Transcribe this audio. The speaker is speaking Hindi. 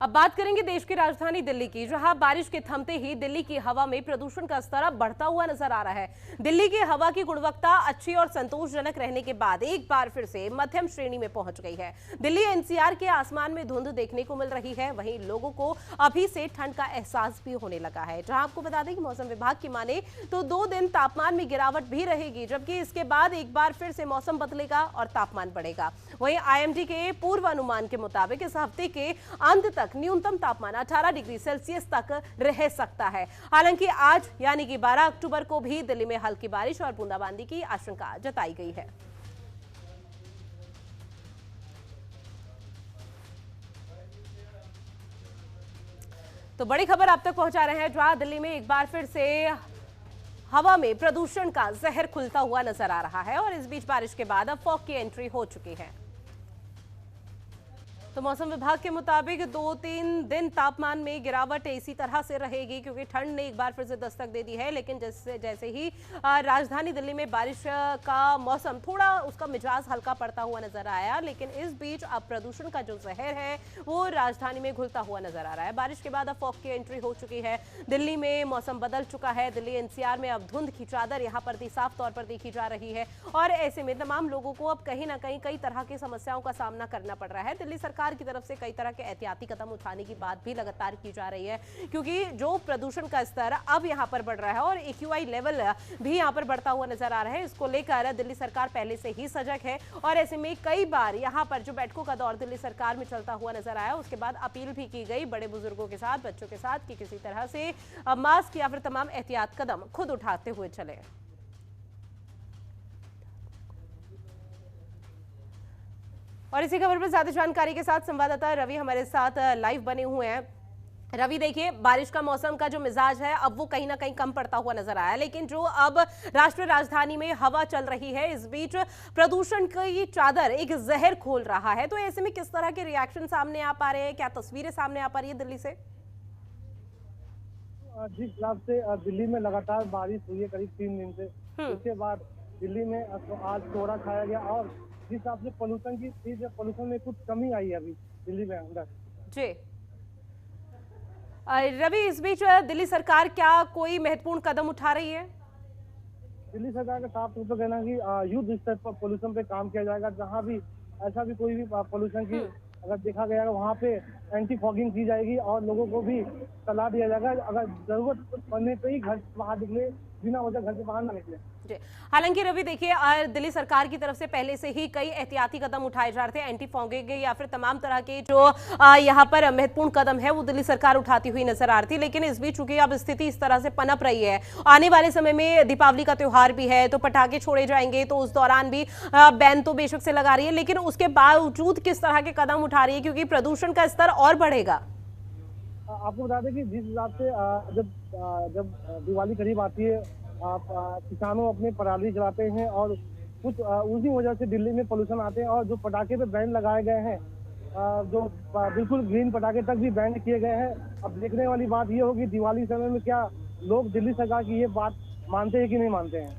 अब बात करेंगे देश की राजधानी दिल्ली की, जहां बारिश के थमते ही दिल्ली की हवा में प्रदूषण का स्तर अब बढ़ता हुआ नजर आ रहा है। दिल्ली की हवा की गुणवत्ता अच्छी और संतोषजनक रहने के बाद एक बार फिर से मध्यम श्रेणी में पहुंच गई है। दिल्ली एनसीआर के आसमान में धुंध देखने को मिल रही है, वहीं लोगों को अभी से ठंड का एहसास भी होने लगा है। जहां आपको बता दें कि मौसम विभाग की माने तो 2 दिन तापमान में गिरावट भी रहेगी, जबकि इसके बाद एक बार फिर से मौसम बदलेगा और तापमान बढ़ेगा। वहीं आईएमडी के पूर्वानुमान के मुताबिक इस हफ्ते के अंत तक न्यूनतम तापमान 18 डिग्री सेल्सियस तक रह सकता है। हालांकि आज यानी कि 12 अक्टूबर को भी दिल्ली में हल्की बारिश और बूंदाबांदी की आशंका जताई गई है। तो बड़ी खबर आप तक पहुंचा रहे हैं, जहां दिल्ली में एक बार फिर से हवा में प्रदूषण का जहर खुलता हुआ नजर आ रहा है और इस बीच बारिश के बाद अब फॉग की एंट्री हो चुकी है। तो मौसम विभाग के मुताबिक 2-3 दिन तापमान में गिरावट इसी तरह से रहेगी, क्योंकि ठंड ने एक बार फिर से दस्तक दे दी है। लेकिन जैसे ही राजधानी दिल्ली में बारिश का मौसम थोड़ा उसका मिजाज हल्का पड़ता हुआ नजर आया, लेकिन इस बीच अब प्रदूषण का जो जहर है वो राजधानी में घुलता हुआ नजर आ रहा है। बारिश के बाद अब फॉग की एंट्री हो चुकी है। दिल्ली में मौसम बदल चुका है। दिल्ली एनसीआर में अब धुंध की चादर यहाँ पर साफ तौर पर देखी जा रही है और ऐसे में तमाम लोगों को अब कहीं ना कहीं कई तरह की समस्याओं का सामना करना पड़ रहा है। दिल्ली सरकार की तरफ से कई तरह के एहतियाती कदम उठाने की बात भी लगातार की जा रही है, क्योंकि जो प्रदूषण का स्तर अब यहां पर बढ़ रहा है और एक्यूआई लेवल भी यहां पर बढ़ता हुआ नजर आ रहा है। इसको लेकर दिल्ली सरकार पहले से ही सजग है और ऐसे में कई बार यहां पर जो बैठकों का दौर दिल्ली सरकार में चलता हुआ नजर आया, उसके बाद अपील भी की गई बड़े बुजुर्गों के साथ, बच्चों के साथ कि किसी तरह से मास्क या फिर तमाम एहतियात कदम खुद उठाते हुए चले। और इसी खबर पर ज्यादा जानकारी के साथ संवाददाता रवि हमारे साथ लाइव बने हुए हैं। रवि, देखिए, बारिश का मौसम का जो मिजाज है अब वो कहीं ना कहीं कम पड़ता हुआ नजर आया, लेकिन जो अब राष्ट्रीय राजधानी में हवा चल रही है, इस बीच प्रदूषण की चादर एक जहर खोल रहा है। तो ऐसे में किस तरह के रिएक्शन सामने आ पा रहे हैं, क्या तस्वीरें सामने आ पा रही है दिल्ली से? जिस हिसाब से दिल्ली में लगातार बारिश हुई है करीब 3 दिन से, उसके बाद दिल्ली में आज कोहरा छाया गया और जिस हिसाब से पोल्यूशन में कुछ कमी आई है अभी दिल्ली में अंदर। जी रवि, इस बीच दिल्ली सरकार क्या कोई महत्वपूर्ण कदम उठा रही है? दिल्ली सरकार का साफ तौर पर कहना है कि युद्ध स्तर पर पोल्यूशन पे काम किया जाएगा। जहाँ भी ऐसा भी कोई भी पोल्यूशन की अगर देखा गया है, वहाँ पे एंटी फॉगिंग की जाएगी और लोगों को भी सलाह दिया जाएगा अगर जरूरत पड़ने पे ही घर से बाहर निकले, बिना वजह घर से बाहर ना निकले। हालांकि रवि, देखिए, दिल्ली सरकार की तरफ से पहले से ही कई एहतियाती कदम उठाए जा रहे थे, एंटी फॉगिंग या फिर तमाम तरह के जो यहाँ पर महत्वपूर्ण कदम है वो दिल्ली सरकार उठाती हुई नजर आ रही थी। लेकिन इस बीच चूंकि अब स्थिति इस तरह से पनप रही है, आने वाले समय में दीपावली का त्योहार भी है, तो पटाखे छोड़े जाएंगे, तो उस दौरान भी बैन तो बेशक से लगा रही है, लेकिन उसके बावजूद किस तरह के कदम उठा रही है, क्योंकि प्रदूषण का स्तर और बढ़ेगा। आपको बता दें कि जिस हिसाब से जब दिवाली करीब आती है, किसानों अपने पराली जलाते हैं और कुछ उसी वजह से दिल्ली में पोल्यूशन आते हैं और जो पटाखे पे बैन लगाए गए हैं, जो बिल्कुल ग्रीन पटाखे तक भी बैन किए गए हैं। अब देखने वाली बात ये होगी दिवाली समय में क्या लोग दिल्ली सरकार की ये बात मानते हैं कि नहीं मानते हैं।